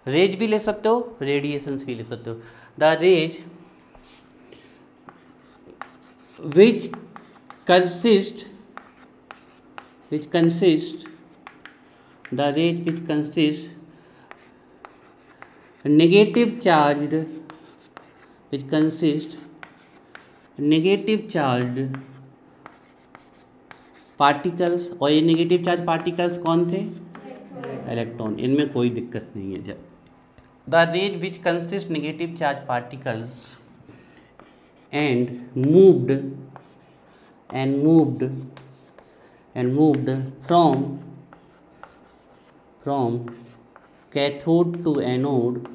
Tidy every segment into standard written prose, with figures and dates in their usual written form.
Raise भी ले सकते हो, रेडिएशंस भी ले सकते हो। The rays which consist the rays which consist negative charged particles, और ये नेगेटिव चार्ज पार्टिकल्स कौन थे? इलेक्ट्रॉन। इनमें कोई दिक्कत नहीं है। The rays which consist negative charge particles and moved from cathode to anode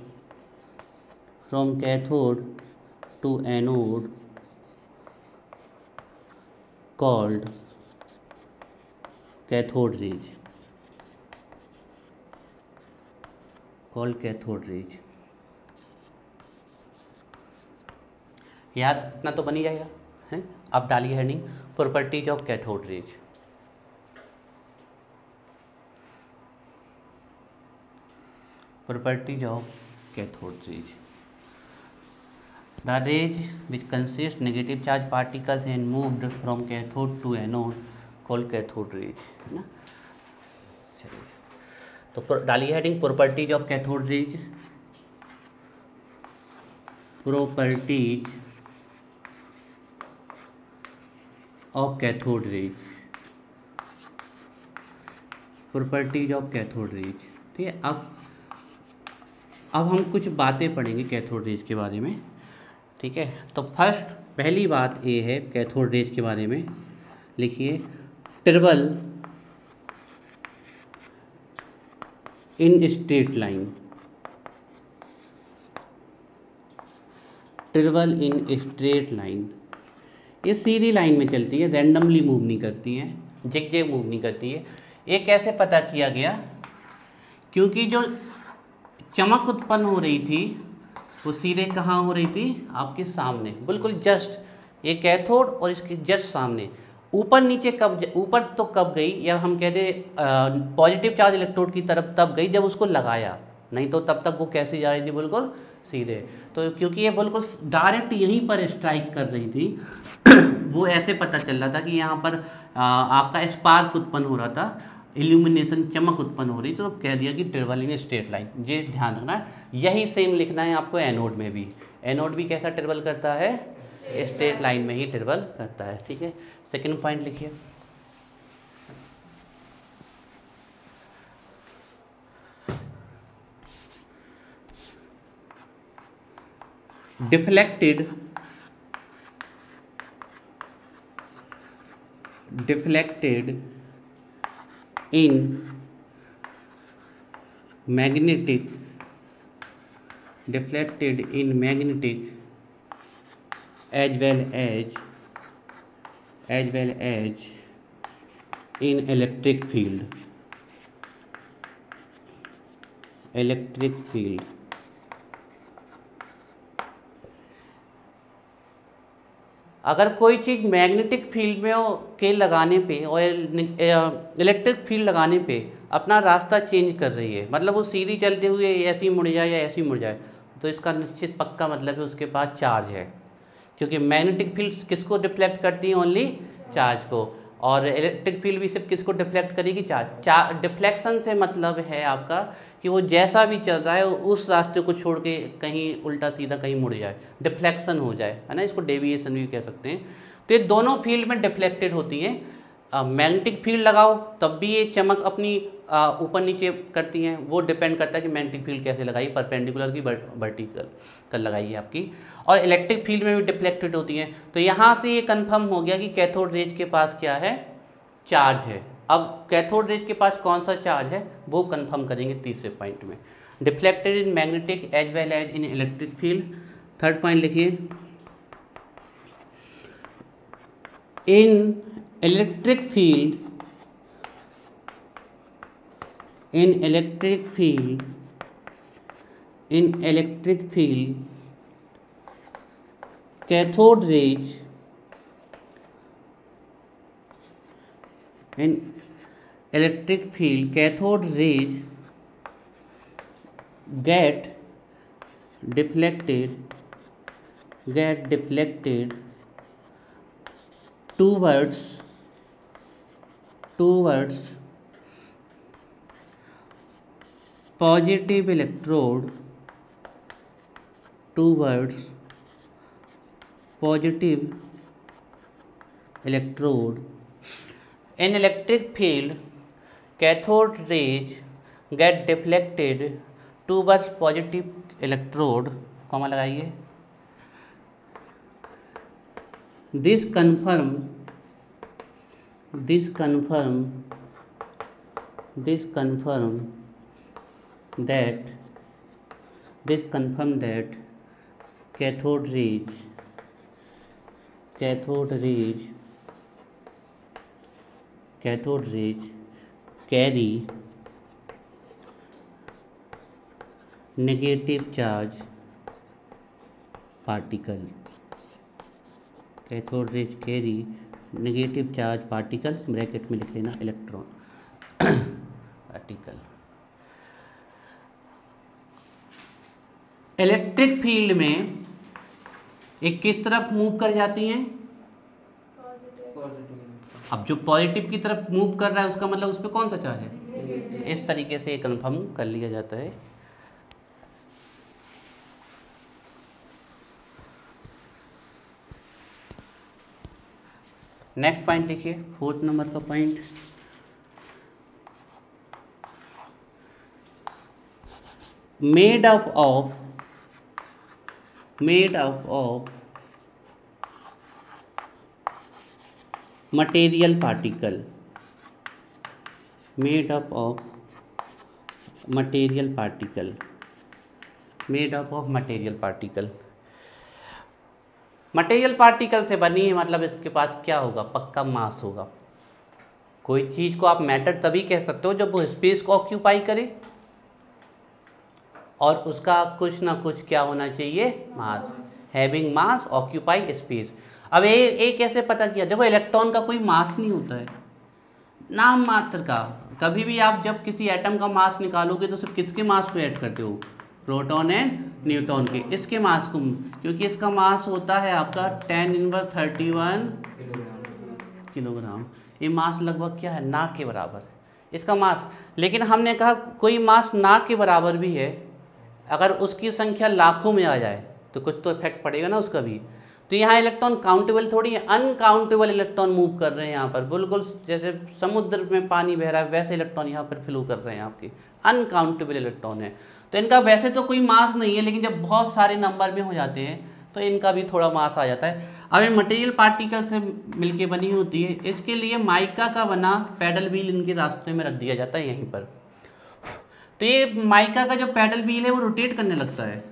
called cathode rays, याद इतना तो बन ही जाएगा है। अब डालिए heading properties of cathode rays. Properties of cathode rays. The rays which consist negative charge particles and moved from cathode to anode called cathode rays, है ना। चलिए तो डालिए heading properties of cathode rays. Properties of cathode rays, properties of cathode rays. ठीक है, अब हम कुछ बातें पढ़ेंगे कैथोड रेज के बारे में। ठीक है, तो फर्स्ट पहली बात ये है कैथोड रेज के बारे में, लिखिए travel in straight line. Travel in straight line, ये सीधी लाइन में चलती है, रैंडमली मूव नहीं करती है, जिग मूव नहीं करती है। ये कैसे पता किया गया? क्योंकि जो चमक उत्पन्न हो रही थी वो सीधे कहाँ हो रही थी? आपके सामने, बिल्कुल जस्ट ये कैथोड और इसके जस्ट सामने। ऊपर नीचे कब, ऊपर तो कब गई, या हम कहते पॉजिटिव चार्ज इलेक्ट्रोड की तरफ तब गई जब उसको लगाया, नहीं तो तब तक वो कैसे जा रही थी? बिल्कुल सीधे। तो क्योंकि ये बिल्कुल डायरेक्ट यहीं पर स्ट्राइक कर रही थी वो ऐसे पता चल रहा था कि यहाँ पर आपका स्पार्क उत्पन्न हो रहा था, इल्यूमिनेशन, चमक उत्पन्न हो रही, तो कह दिया कि ट्रेवल इन स्ट्रेट लाइन। ये ध्यान रखना है, यही सेम लिखना है आपको एनोड में भी। एनोड भी कैसा ट्रेवल करता है? स्ट्रेट लाइन में ही ट्रेवल करता है। ठीक है, सेकंड पॉइंट लिखिए। Deflected in magnetic as well as in electric field। अगर कोई चीज़ मैग्नेटिक फील्ड में के लगाने पे और इलेक्ट्रिक फील्ड लगाने पे अपना रास्ता चेंज कर रही है, मतलब वो सीधी चलते हुए ऐसी मुड़ जाए या ऐसी मुड़ जाए, तो इसका निश्चित पक्का मतलब है उसके पास चार्ज है। क्योंकि मैग्नेटिक फील्ड किसको डिफ्लेक्ट करती है? ओनली चार्ज को। और इलेक्ट्रिक फील्ड भी सिर्फ किसको डिफ्लेक्ट करेगी? चार्ज। डिफ्लेक्शन से मतलब है आपका कि वो जैसा भी चल रहा है उस रास्ते को छोड़ के कहीं उल्टा सीधा कहीं मुड़ जाए, डिफ्लेक्शन हो जाए, है ना। इसको डेविएशन भी कह सकते हैं। तो ये दोनों फील्ड में डिफ्लेक्टेड होती हैं। मैग्नेटिक फील्ड लगाओ तब भी ये चमक अपनी ऊपर नीचे करती हैं। वो डिपेंड करता है कि मैग्नेटिक फील्ड कैसे लगाई, परपेंडिकुलर की वर्टिकल कर लगाई है आपकी। और इलेक्ट्रिक फील्ड में भी डिफ्लेक्टेड होती हैं। तो यहाँ से ये कंफर्म हो गया कि कैथोड रेज के पास क्या है? चार्ज है। अब कैथोड रेज के पास कौन सा चार्ज है वो कंफर्म करेंगे तीसरे पॉइंट में। Deflected in magnetic as well as in electric field. Third point लिखिए, in electric field cathode rays get deflected towards positive electrode, in electric field cathode rays get deflected towards positive electrode, comma लगाइए. This confirm that cathode rays carry negative charge particle. Cathode rays carry negative charge particle, bracket में लिख लेना electron particle. Electric field में एक किस तरफ move कर जाती हैं? अब जो पॉजिटिव की तरफ मूव कर रहा है उसका मतलब उस पर कौन सा चार्ज है? इस तरीके से कंफर्म कर लिया जाता है. नेक्स्ट पॉइंट देखिए, 4th नंबर का point. Made up of material particle. Material particle से बनी है, मतलब इसके पास क्या होगा? पक्का मास होगा. कोई चीज़ को आप मैटर तभी कह सकते हो जब वो स्पेस को ऑक्यूपाई करे और उसका कुछ ना कुछ क्या होना चाहिए? Mass. Having mass occupy space. अब ये कैसे पता किया? देखो इलेक्ट्रॉन का कोई मास नहीं होता है, नाम मात्र का. कभी भी आप जब किसी एटम का मास निकालोगे तो सिर्फ किसके मास को ऐड करते हो? प्रोटॉन एंड न्यूट्रॉन के. इसके मास को, क्योंकि इसका मास होता है आपका 10⁻31 किलोग्राम. ये मास लगभग क्या है? ना के बराबर इसका मास. लेकिन हमने कहा कोई मास ना के बराबर भी है, अगर उसकी संख्या लाखों में आ जाए तो कुछ तो इफेक्ट पड़ेगा ना उसका भी. तो यहाँ इलेक्ट्रॉन काउंटेबल थोड़ी है, अनकाउंटेबल इलेक्ट्रॉन मूव कर रहे हैं यहाँ पर. बिल्कुल जैसे समुद्र में पानी बह रहा है वैसे इलेक्ट्रॉन यहाँ पर फ्लो कर रहे हैं आपके. अनकाउंटेबल इलेक्ट्रॉन है. तो इनका वैसे तो कोई मास नहीं है, लेकिन जब बहुत सारे नंबर में हो जाते हैं तो इनका भी थोड़ा मास आ जाता है. अब ये मटेरियल पार्टिकल से मिलके बनी होती है. इसके लिए माइका का बना पैडल व्हील इनके रास्ते में रख दिया जाता है यहीं पर. तो ये माइका का जो पैडल व्हील है वो रोटेट करने लगता है,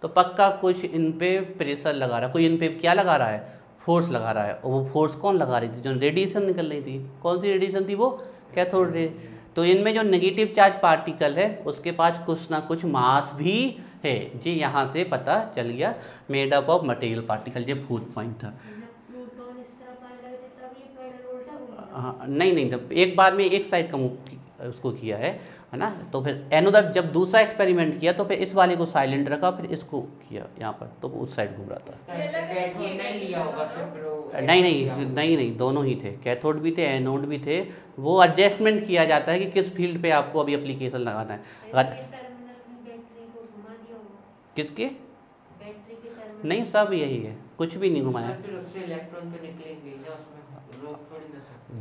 तो पक्का कुछ इन पे प्रेशर लगा रहा है, कोई इन पे क्या लगा रहा है? फोर्स लगा रहा है. और वो फोर्स कौन लगा रही थी? जो रेडिएशन निकल रही थी. कौन सी रेडिएशन थी? वो कैथोड रे. तो इनमें जो नेगेटिव चार्ज पार्टिकल है उसके पास कुछ ना कुछ मास भी है जी. यहाँ से पता चल गया made up of material particle. ये 4th पॉइंट था. हाँ नहीं, तब एक बार में एक साइड का मूव उसको किया है ना. तो फिर एनोदर जब दूसरा एक्सपेरिमेंट किया तो फिर इस वाले को साइलेंट रखा, फिर इसको किया यहाँ पर, तो उस साइड घूम रहा था. नहीं, दोनों ही थे. कैथोड भी थे, एनोड भी थे. वो एडजस्टमेंट किया जाता है कि किस फील्ड पे आपको अभी एप्लीकेशन लगाना है. किसके? नहीं, सब यही है, कुछ भी नहीं घुमाया.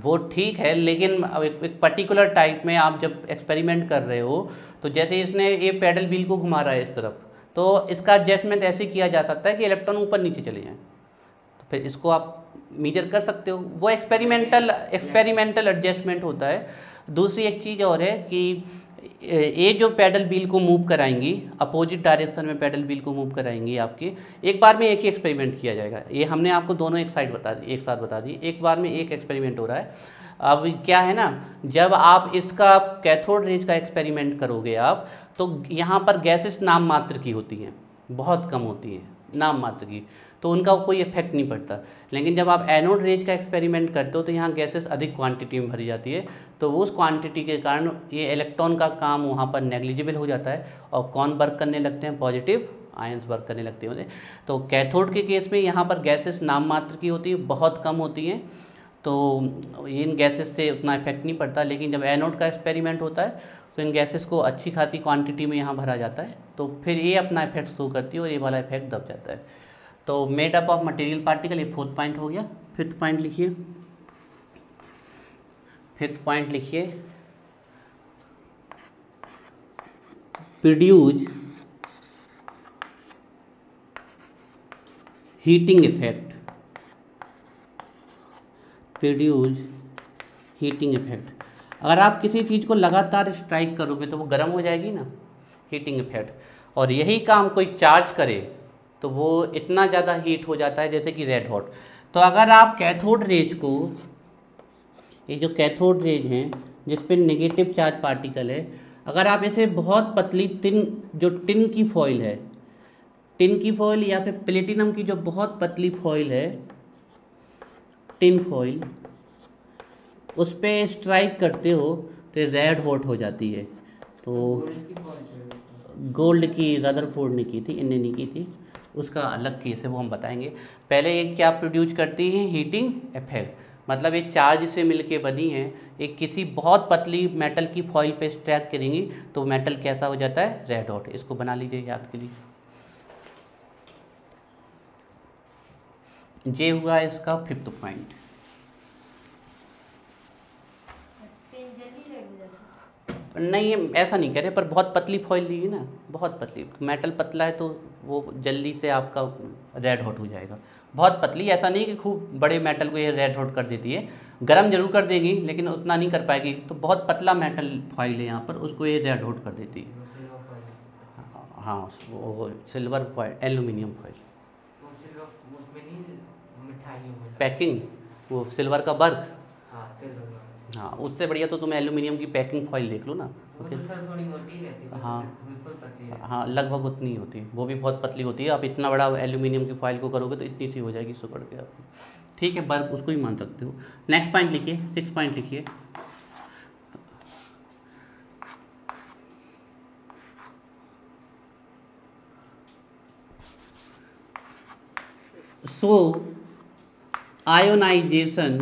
वो ठीक है, लेकिन एक पर्टिकुलर टाइप में आप जब एक्सपेरिमेंट कर रहे हो तो जैसे इसने ये पैडल व्हील को घुमा रहा है इस तरफ, तो इसका एडजस्टमेंट ऐसे किया जा सकता है कि इलेक्ट्रॉन ऊपर नीचे चले जाएं. तो फिर इसको आप मेजर कर सकते हो. वो एक्सपेरिमेंटल एडजस्टमेंट होता है. दूसरी एक चीज़ और है कि ये जो पैडल व्हील को मूव कराएंगी, अपोजिट डायरेक्शन में पैडल व्हील को मूव कराएंगी आपके, एक बार में एक ही एक्सपेरिमेंट किया जाएगा. ये हमने आपको दोनों एक साथ बता दी. एक बार में एक एक्सपेरिमेंट हो रहा है. अब क्या है ना, जब आप इसका कैथोड रेज का एक्सपेरिमेंट करोगे आप, तो यहाँ पर गैसेस नाम मात्र की होती हैं, बहुत कम होती हैं. नाम मात्र की, तो उनका कोई इफेक्ट नहीं पड़ता। लेकिन जब आप एनोड रेज का एक्सपेरिमेंट करते हो तो यहाँ गैसेस अधिक क्वांटिटी में भरी जाती है, तो उस क्वांटिटी के कारण ये इलेक्ट्रॉन का काम वहाँ पर नेग्लिजिबल हो जाता है और कौन वर्क करने लगते हैं, पॉजिटिव आयंस वर्क करने लगते हैं। तो कैथोड के केस में यहाँ पर गैसेस नाम मात्र की होती है, बहुत कम होती हैं, तो इन गैसेस से उतना इफेक्ट नहीं पड़ता। लेकिन जब एनोड का एक्सपेरिमेंट होता है तो इन गैसेस को अच्छी खासी क्वांटिटी में यहाँ भरा जाता है, तो फिर ये अपना इफेक्ट शो करती है और ये वाला इफेक्ट दब जाता है। तो made up of material particle, ये 4th पॉइंट हो गया। 5th पॉइंट लिखिए, 5th पॉइंट लिखिए, produce heating effect, produce heating effect. अगर आप किसी चीज़ को लगातार स्ट्राइक करोगे तो वो गर्म हो जाएगी ना, हीटिंग इफेक्ट। और यही काम कोई चार्ज करे तो वो इतना ज़्यादा हीट हो जाता है जैसे कि रेड हॉट। तो अगर आप कैथोड रेज को, ये जो कैथोड रेज हैं जिस पे नेगेटिव चार्ज पार्टिकल है, अगर आप इसे बहुत पतली टिन की फॉइल है, टिन की फॉइल या फिर प्लेटिनम की जो बहुत पतली फॉइल है, टिन फॉइल, उस पर स्ट्राइक करते हो तो रेड हॉट हो जाती है। तो गोल्ड की रदरफोर्ड ने की थी, इनने नहीं की थी, उसका अलग केस है, वो हम बताएंगे। पहले एक क्या प्रोड्यूस करती है, हीटिंग इफेक्ट, मतलब एक चार्ज से मिलके बनी है, एक किसी बहुत पतली मेटल की फॉइल पे स्ट्राइक करेंगी तो मेटल कैसा हो जाता है, रेड हॉट। इसको बना लीजिए याद के लिए। ये हुआ इसका 5th पॉइंट। नहीं, ऐसा नहीं कह रहे, पर बहुत पतली फॉइल ली है ना, बहुत पतली, मेटल पतला है तो वो जल्दी से आपका रेड हॉट हो जाएगा। बहुत पतली, ऐसा नहीं कि खूब बड़े मेटल को ये रेड हॉट कर देती है, गर्म जरूर कर देगी लेकिन उतना नहीं कर पाएगी। तो बहुत पतला मेटल फॉइल है यहाँ पर, उसको ये रेड हॉट कर देती है। हाँ, वो silver foil, aluminium foil, packing, वो सिल्वर का वर्क, हाँ, उससे बढ़िया तो तुम्हें एल्यूमिनियम की पैकिंग फॉइल देख लो ना। ओके, हाँ, लगभग उतनी होती है, वो भी बहुत पतली होती है। आप इतना बड़ा एल्यूमिनियम की फॉइल को करोगे तो इतनी सी हो जाएगी सुकड़ के आपकी। ठीक है, वर्क उसको ही मान सकते हो। नेक्स्ट पॉइंट लिखिए, 6th पॉइंट लिखिए, so ionization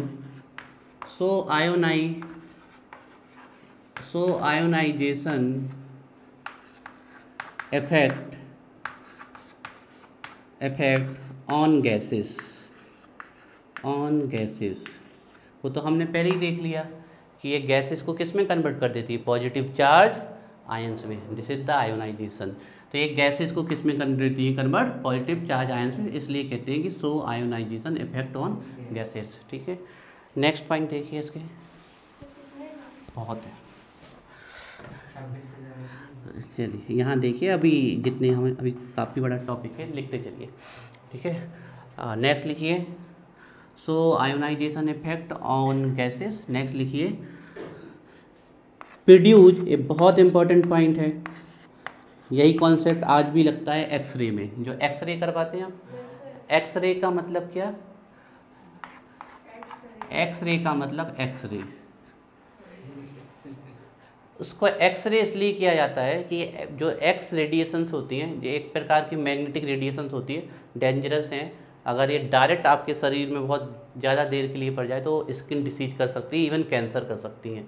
effect on gases, वो तो हमने पहले ही देख लिया कि ये गैसेस को किस में कन्वर्ट कर देती है, पॉजिटिव चार्ज आयंस में। This is the ionisation. तो ये गैसेस को किस में कन्वर्ट है, कन्वर्ट पॉजिटिव चार्ज आयंस में, इसलिए कहते हैं कि सो आयोनाइजेशन इफेक्ट ऑन गैसेस। ठीक है, नेक्स्ट पॉइंट देखिए इसके, बहुत है, चलिए यहाँ देखिए, अभी जितने हमें, अभी काफ़ी बड़ा टॉपिक है, लिखते चलिए। ठीक है, नेक्स्ट लिखिए, so ionization effect on gases. Next लिखिए, प्रोड्यूस, ये बहुत इंपॉर्टेंट पॉइंट है, यही कॉन्सेप्ट आज भी लगता है एक्सरे में, जो एक्सरे करवाते हैं आप। एक्सरे का मतलब क्या, एक्सरे का मतलब एक्सरे, उसको एक्सरे इसलिए किया जाता है कि जो एक्स रेडिएशंस होती हैं, ये एक प्रकार की मैग्नेटिक रेडिएशंस होती है, डेंजरस हैं। अगर ये डायरेक्ट आपके शरीर में बहुत ज़्यादा देर के लिए पड़ जाए तो स्किन डिसीज कर सकती है, इवन कैंसर कर सकती हैं।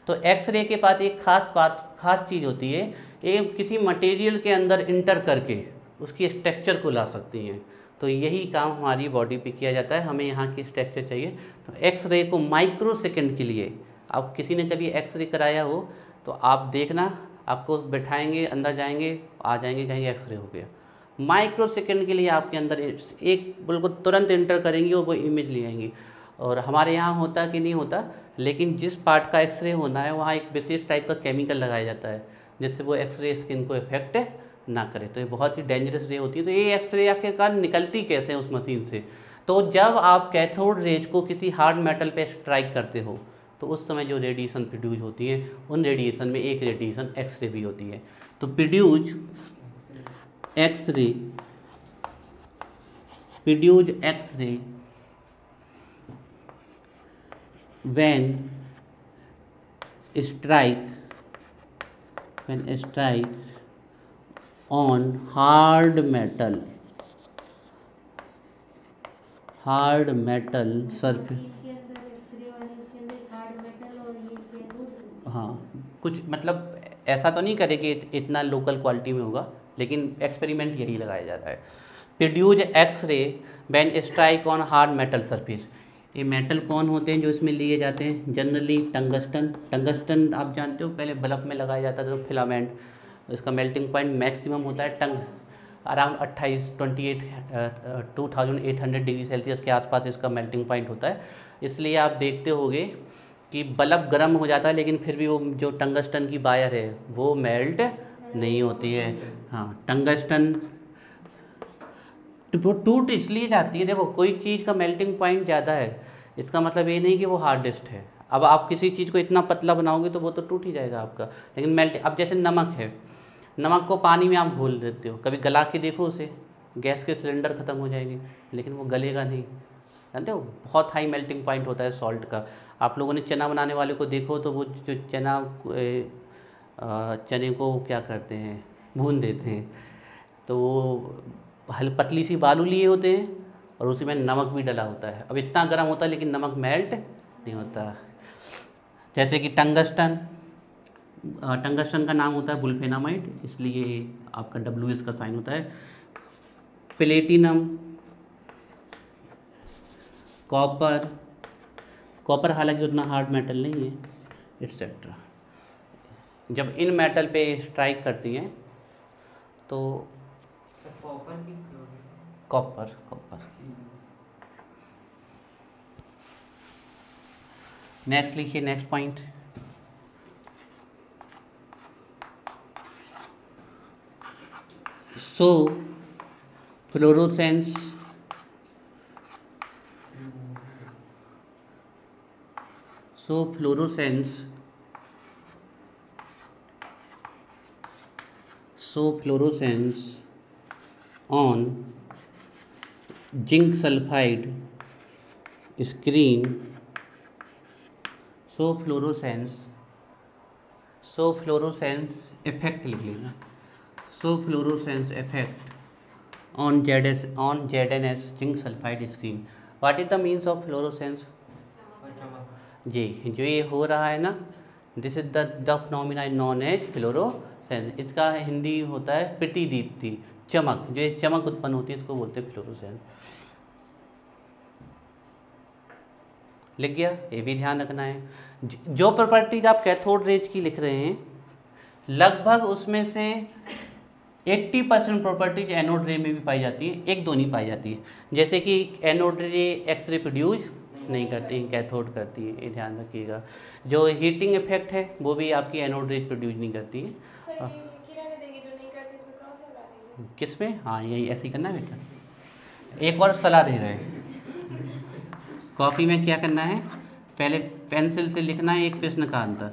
तो एक्सरे के पास एक खास चीज़ होती है, ये किसी मटेरियल के अंदर इंटर करके उसकी स्ट्रक्चर को ला सकती हैं। तो यही काम हमारी बॉडी पे किया जाता है, हमें यहाँ की स्ट्रक्चर चाहिए। तो एक्सरे को माइक्रो सेकेंड के लिए, आप किसी ने कभी एक्सरे कराया हो तो आप देखना, आपको बैठाएंगे, अंदर जाएंगे, आ जाएंगे, कहेंगे एक्सरे हो गया। माइक्रो सेकेंड के लिए आपके अंदर एक बिल्कुल तुरंत इंटर करेंगी और वो इमेज ले आएंगी। और हमारे यहाँ होता कि नहीं होता, लेकिन जिस पार्ट का एक्सरे होना है वहाँ एक विशेष टाइप का केमिकल लगाया जाता है जिससे वो एक्सरे स्किन को इफेक्ट ना करे। तो ये बहुत ही डेंजरस रे होती है। तो ये एक्सरे आखिरकार निकलती कैसे हैं उस मशीन से, तो जब आप कैथोड रेज को किसी हार्ड मेटल पे स्ट्राइक करते हो तो उस समय जो रेडिएशन प्रोड्यूस होती है, उन रेडिएशन में एक रेडिएशन एक्सरे भी होती है। तो produce X-ray produce X-ray when strike on hard metal surface। हाँ, कुछ मतलब ऐसा तो नहीं करे कि इतना लोकल क्वालिटी में होगा, लेकिन एक्सपेरिमेंट यही लगाया जा रहा है। Produce X-ray when strike on hard metal surface. ये मेटल कौन होते हैं जो इसमें लिए जाते हैं? जनरली टंगस्टन आप जानते हो, पहले बल्ब में लगाया जाता था तो फिलामेंट, इसका मेल्टिंग पॉइंट मैक्सिमम होता है अराउंड 2800 डिग्री सेल्सियस के आसपास इसका मेल्टिंग पॉइंट होता है। इसलिए आप देखते होगे कि बल्ब गर्म हो जाता है, लेकिन फिर भी वो जो टंगस्टन की वायर है वो मेल्ट नहीं होती है। हाँ, टंगस्टन वो टूट इसलिए जाती है, देखो कोई चीज़ का मेल्टिंग पॉइंट ज़्यादा है इसका मतलब ये नहीं कि वो हार्डेस्ट है। अब आप किसी चीज़ को इतना पतला बनाओगे तो वो तो टूट ही जाएगा आपका, लेकिन मेल्ट, अब जैसे नमक है, नमक को पानी में आप घोल देते हो, कभी गला के देखो उसे, गैस के सिलेंडर ख़त्म हो जाएंगे लेकिन वो गलेगा नहीं, जानते हो, बहुत हाई मेल्टिंग पॉइंट होता है सॉल्ट का। आप लोगों ने चना बनाने वाले को देखो तो वो जो चने को क्या करते हैं, भून देते हैं, तो वो पतली सी बालू लिए होते हैं और उसी में नमक भी डला होता है। अब इतना गर्म होता है लेकिन नमक मेल्ट नहीं होता। जैसे कि टंगस्टन का नाम होता है वुल्फेनामाइड, इसलिए आपका WS का साइन होता है। प्लेटिनम, कॉपर हालांकि उतना हार्ड मेटल नहीं है, एक्सेट्रा। जब इन मेटल पे स्ट्राइक करती हैं तो कॉपर नेक्स्ट लिखिए, next point. So fluorescence on zinc sulfide screen, fluorescence effect लिख लेना, fluorescence effect on ZNS zinc sulfide screen। What is the means of fluorescence? जी, जो ये हो रहा है ना, this is the phenomena known as fluorescence. इसका हिंदी होता है प्रतिदीप्ति, चमक, जो ये चमक उत्पन्न होती है इसको बोलते हैं फ्लोरोसेंस। लिख गया, ये भी ध्यान रखना है। जो प्रॉपर्टीज आप कैथोड रेज की लिख रहे हैं लगभग उसमें से 80% प्रॉपर्टीज एनोड रे में भी पाई जाती है, एक दो नहीं पाई जाती है। जैसे कि एनोड रे एक्सरे प्रोड्यूस नहीं करती, कैथोड करती है, ये ध्यान रखिएगा। जो हीटिंग इफेक्ट है वो भी आपकी एनोड रे प्रोड्यूस नहीं करती है। किस में? हाँ, यही ऐसे ही करना है बेटा। एक और सलाह दे रहे हैं, कॉपी में क्या करना है, पहले पेंसिल से लिखना है एक प्रश्न का आंसर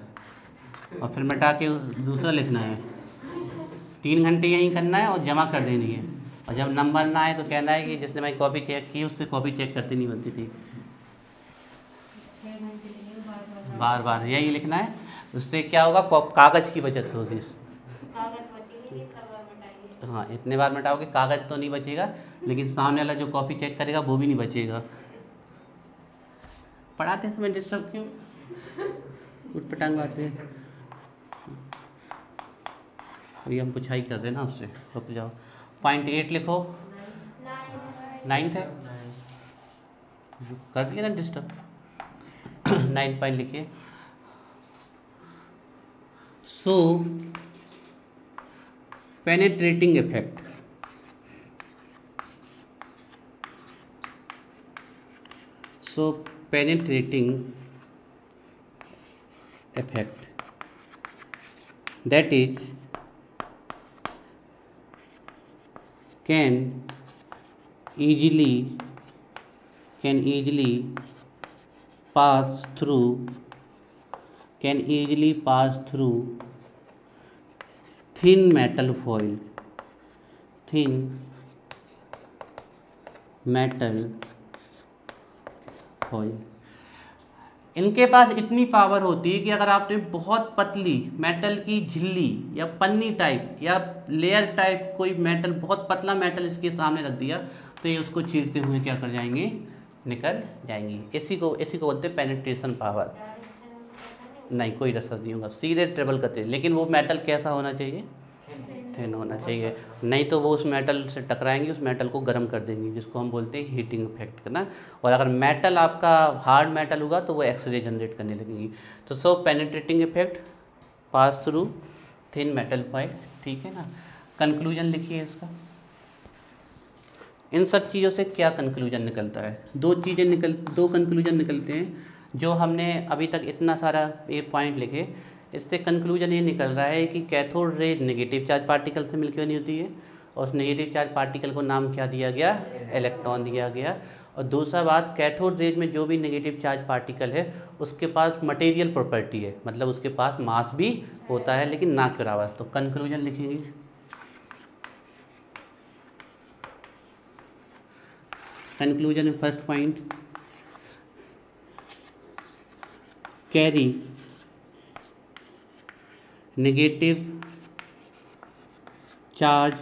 और फिर मिटा के दूसरा लिखना है। 3 घंटे यही करना है और जमा कर देनी है, और जब नंबर ना आए तो कहना है कि जिसने मैं कॉपी चेक की उससे कॉपी चेक करती नहीं बनती थी। बार बार यही लिखना है, उससे क्या होगा, कागज़ की बचत होगी। हाँ, इतने बार मिटाओगे कागज़ तो नहीं बचेगा, लेकिन सामने वाला जो कॉपी चेक करेगा वो भी नहीं बचेगा। पढ़ाते समय डिस्टर्ब क्यों, उठ पटांग बातें, अभी हम पुछाई कर रहे हैं ना उससे, रुक जाओ। पॉइंट 8 लिखो, 9 है, कर दिया ना डिस्टर्ब। 9 पॉइंट लिखिए। So penetrating effect, that is can easily pass through thin metal foil metal foil. इनके पास इतनी पावर होती है कि अगर आपने बहुत पतली मेटल की झिल्ली या पन्नी टाइप या लेयर टाइप कोई मेटल, बहुत पतला मेटल इसके सामने रख दिया तो ये उसको चीरते हुए क्या कर जाएंगे, निकल जाएंगी। इसी को बोलते हैं पेनिट्रेशन पावर। नहीं, कोई रसद नहीं होगा, सीधे ट्रेवल करते हैं। लेकिन वो मेटल कैसा होना चाहिए, थिन होना चाहिए, नहीं तो वो उस मेटल से टकराएंगे, उस मेटल को गर्म कर देंगे, जिसको हम बोलते हैं हीटिंग इफेक्ट करना। और अगर मेटल आपका हार्ड मेटल होगा तो वो एक्सरे जनरेट करने लगेंगी। तो so penetrating effect, pass through thin metal foil, ठीक है ना। कंक्लूजन लिखिए इसका। इन सब चीज़ों से क्या कंक्लूजन निकलता है, दो कंक्लूजन निकलते हैं जो हमने अभी तक इतना सारा ये पॉइंट लिखे। इससे कंक्लूजन ये निकल रहा है कि cathode ray negative charge particle से मिलकर बनी होती है, और उस नेगेटिव चार्ज पार्टिकल को नाम क्या दिया गया, इलेक्ट्रॉन दिया गया। और दूसरा बात, कैथोड रे में जो भी नेगेटिव चार्ज पार्टिकल है उसके पास मटेरियल प्रॉपर्टी है, मतलब उसके पास मास भी होता है लेकिन ना के बराबर। तो कंक्लूजन लिखेंगे, कंक्लूजन में first point, carry negative charge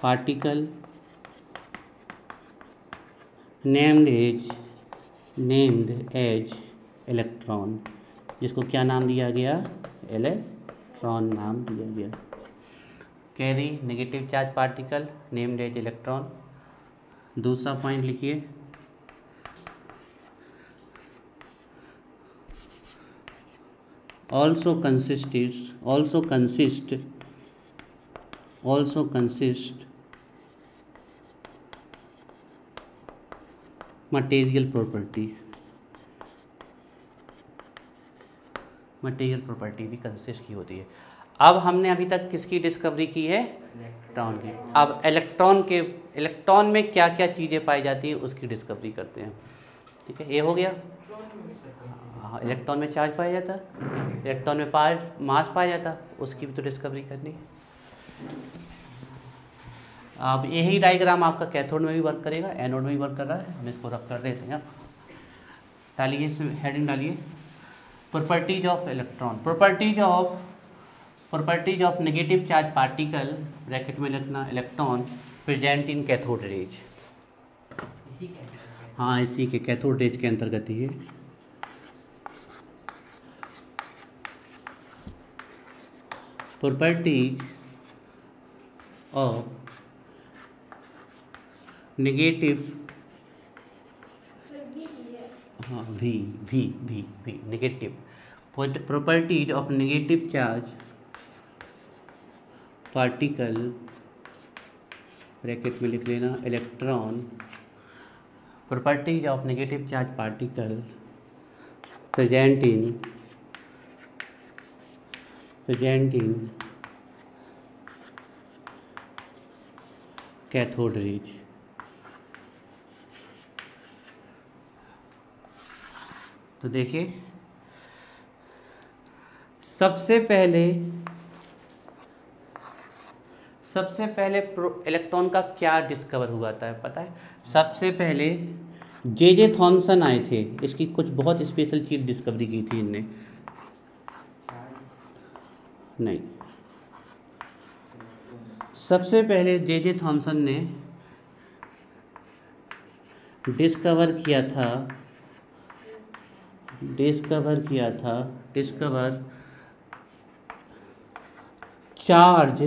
particle named as electron, जिसको क्या नाम दिया गया, इलेक्ट्रॉन नाम दिया गया। Carry negative charge particle named as electron. दूसरा पॉइंट लिखिए, also consist material property भी कंसिस्ट की होती है। अब हमने अभी तक किसकी डिस्कवरी की है, इलेक्ट्रॉन की। अब इलेक्ट्रॉन में क्या क्या चीज़ें पाई जाती हैं उसकी डिस्कवरी करते हैं, ठीक है। ये हो गया, हाँ, इलेक्ट्रॉन में चार्ज पाया जाता, इलेक्ट्रॉन में मास पाया जाता, उसकी भी तो डिस्कवरी करनी है। अब यही डायग्राम आपका कैथोड में भी वर्क करेगा, एनोड में भी वर्क कर रहा है। हम इसको रख कर देते हैं, डालिए, इसमें हेडिंग डालिए, properties of electron, properties of negative charge particle, bracket में लिखना electron present in cathode rays. हाँ, इसी के कैथोड रेज के अंतर्गत ही है। प्रॉपर्टीज ऑफ नेगेटिव, हाँ भी negative, properties of negative charge particle, bracket में लिख लेना electron, properties of negative charge particle present in cathode rays. तो देखिए, सबसे पहले इलेक्ट्रॉन का क्या डिस्कवर हुआ था पता है? सबसे पहले जे थॉमसन आए थे, इसकी कुछ बहुत स्पेशल चीज़ डिस्कवरी की थी इनने। नहीं, सबसे पहले जे थॉमसन ने डिस्कवर किया था चार्ज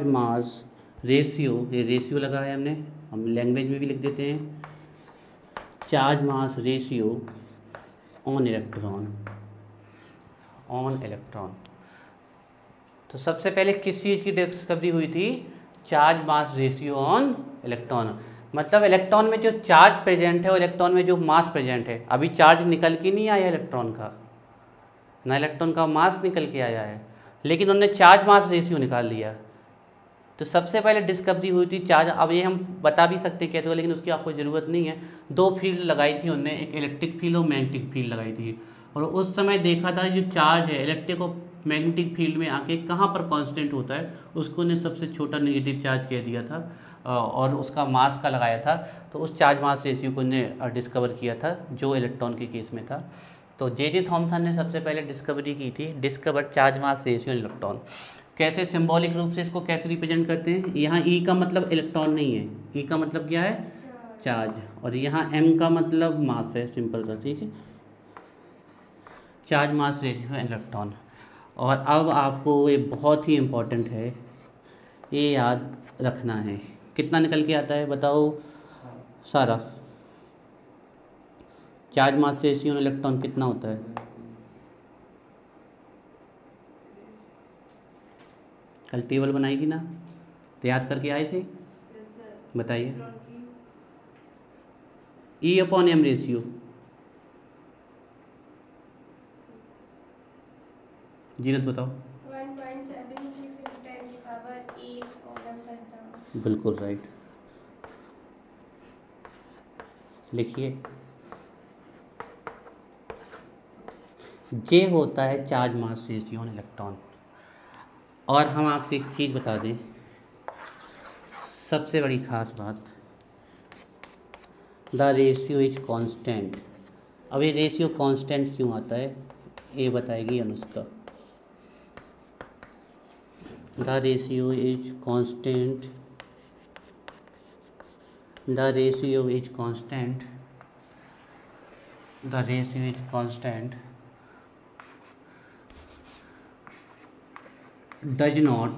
मास रेशियो, ये रेशियो लगा है हमने, हम लैंग्वेज में भी लिख देते हैं, charge mass ratio on electron. तो सबसे पहले किस चीज़ की डिस्कवरी हुई थी? Charge mass ratio on electron. मतलब इलेक्ट्रॉन में जो चार्ज प्रेजेंट है और इलेक्ट्रॉन में जो मास प्रेजेंट है, अभी चार्ज निकल के नहीं आया इलेक्ट्रॉन का, ना इलेक्ट्रॉन का मास निकल के आया है, लेकिन उन्होंने चार्ज मास रेशियो निकाल लिया। तो सबसे पहले डिस्कवरी हुई थी चार्ज। अब ये हम बता भी सकते हैं कैसे, लेकिन उसकी आपको ज़रूरत नहीं है। दो फील्ड लगाई थी उन्होंने, एक इलेक्ट्रिक फील्ड और मैग्नेटिक फील्ड लगाई थी। और उस समय देखा था जो चार्ज है, इलेक्ट्रिक और मैग्नेटिक फील्ड में आके कहाँ पर कांस्टेंट होता है उसको ने सबसे छोटा नेगेटिव चार्ज कह दिया था और उसका मास का लगाया था। तो उस चार्ज मास रेशियो को ने डिस्कवर किया था जो इलेक्ट्रॉन के केस में था। तो जे थॉमसन ने सबसे पहले डिस्कवरी की थी, discover charge mass ratio in electron. कैसे सिंबॉलिक रूप से इसको कैसे रिप्रेजेंट करते हैं, यहाँ ई का मतलब इलेक्ट्रॉन नहीं है, ई का मतलब क्या है चार्ज, और यहाँ एम का मतलब मास है, सिंपल सा, ठीक है, चार्ज मास रेशियो इलेक्ट्रॉन। और अब आपको ये बहुत ही इम्पोर्टेंट है, ये याद रखना है। कितना निकल के आता है बताओ सारा, चार्ज मास रेशियो इलेक्ट्रॉन कितना होता है? कल टेबल बनाएगी ना, तो याद करके आए थे, बताइए। ई अपॉन एम रेशियो, जीनत बताओ। 1.76 × 10⁸ बिल्कुल राइट, लिखिए। जे होता है charge mass ratio on electron. और हम आपको एक चीज़ बता दें, सबसे बड़ी खास बात, द रेशियो इज कांस्टेंट। अब ये रेशियो कांस्टेंट क्यों आता है ये बताएगी Anushka. The ratio is constant, the ratio is constant, the ratio is constant does not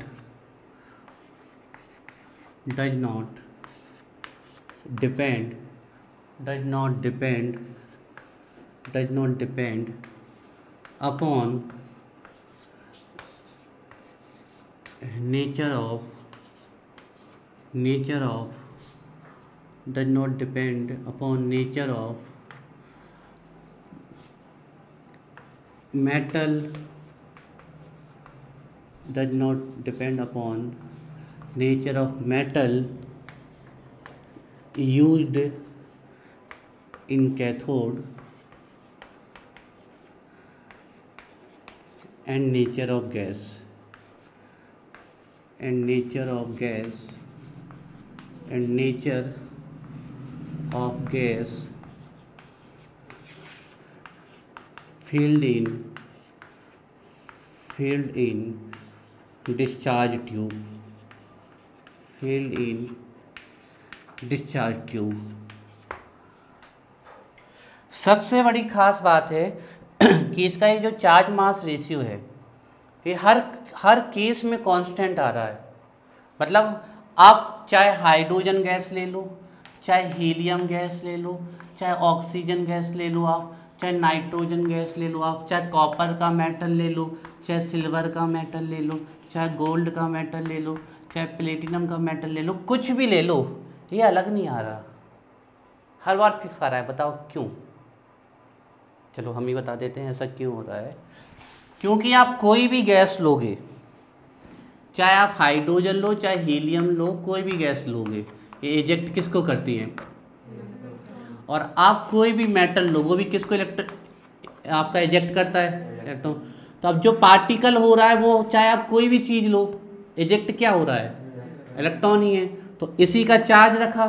depend upon nature of does not depend upon nature of metal, does not depend upon nature of metal used in cathode and nature of gas filled in discharge tube। सबसे बड़ी खास बात है कि इसका ये जो charge mass ratio है ये हर केस में कांस्टेंट आ रहा है। मतलब आप चाहे हाइड्रोजन गैस ले लो, चाहे हीलियम गैस ले लो, चाहे ऑक्सीजन गैस ले लो, आप चाहे नाइट्रोजन गैस ले लो, आप चाहे कॉपर का मेटल ले लो, चाहे सिल्वर का मेटल ले लो, चाहे गोल्ड का मेटल ले लो, चाहे प्लेटिनम का मेटल ले लो, कुछ भी ले लो, ये अलग नहीं आ रहा, हर बार फिक्स आ रहा है। बताओ क्यों? चलो हम ही बता देते हैं ऐसा क्यों हो रहा है। क्योंकि आप कोई भी गैस लोगे, चाहे आप हाइड्रोजन लो, चाहे हीलियम लो, कोई भी गैस लोगे, ये इजेक्ट किसको करती है? और आप कोई भी मेटल लो, वो भी किसको आपका इजेक्ट करता है? इलेक्ट्रॉन। तो अब जो पार्टिकल हो रहा है वो, चाहे आप कोई भी चीज़ लो, इजेक्ट क्या हो रहा है? इलेक्ट्रॉन ही है। तो इसी का चार्ज रखा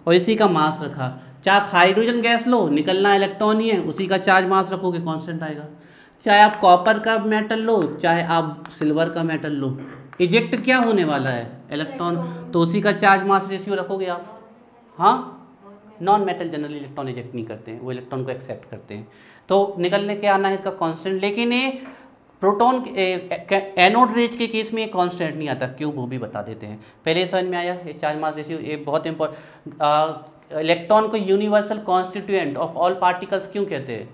और इसी का मास रखा। चाहे आप हाइड्रोजन गैस लो, निकलना इलेक्ट्रॉन ही है, उसी का चार्ज मास रखोगे कांस्टेंट आएगा। चाहे आप कॉपर का मेटल लो, चाहे आप सिल्वर का मेटल लो, इजेक्ट क्या होने वाला है? इलेक्ट्रॉन। तो उसी का चार्ज मास रेशियो रखोगे आप। हाँ, non metal generally electron eject नहीं करते हैं, वो इलेक्ट्रॉन को एक्सेप्ट करते हैं। तो निकलने के आना है इसका कांस्टेंट। लेकिन ये प्रोटॉन एनोड रेज के केस में ये कांस्टेंट नहीं आता, क्यों वो भी बता देते हैं। पहले समझ में आया ये चार्ज मास रेशियो, ये बहुत इंपॉर्टेंट। इलेक्ट्रॉन को universal constituent of all particles क्यों कहते हैं?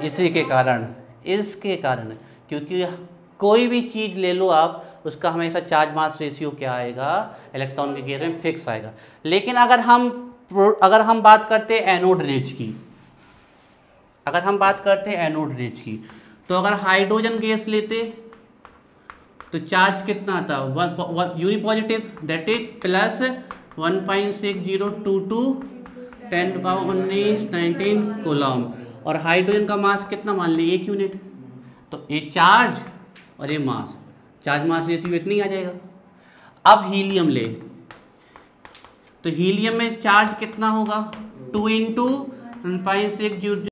इसी के कारण, इसके कारण, क्योंकि कोई भी चीज़ ले लो आप, उसका हमेशा चार्ज मास रेशियो क्या आएगा? इलेक्ट्रॉन के केस में फिक्स आएगा। लेकिन अगर हम बात करते हैं एनोड रेज की, तो अगर हाइड्रोजन गैस लेते तो चार्ज कितना आता? Unipositive, that is plus 1.6022 10⁻19 coulomb. और हाइड्रोजन का मास कितना मान ली? 1 यूनिट। तो ये चार्ज और ये मास, चार्ज मास रेशियो इतनी आ जाएगा। अब हीलियम ले, तो हीलियम में चार्ज कितना होगा, 2 × 10⁻⁶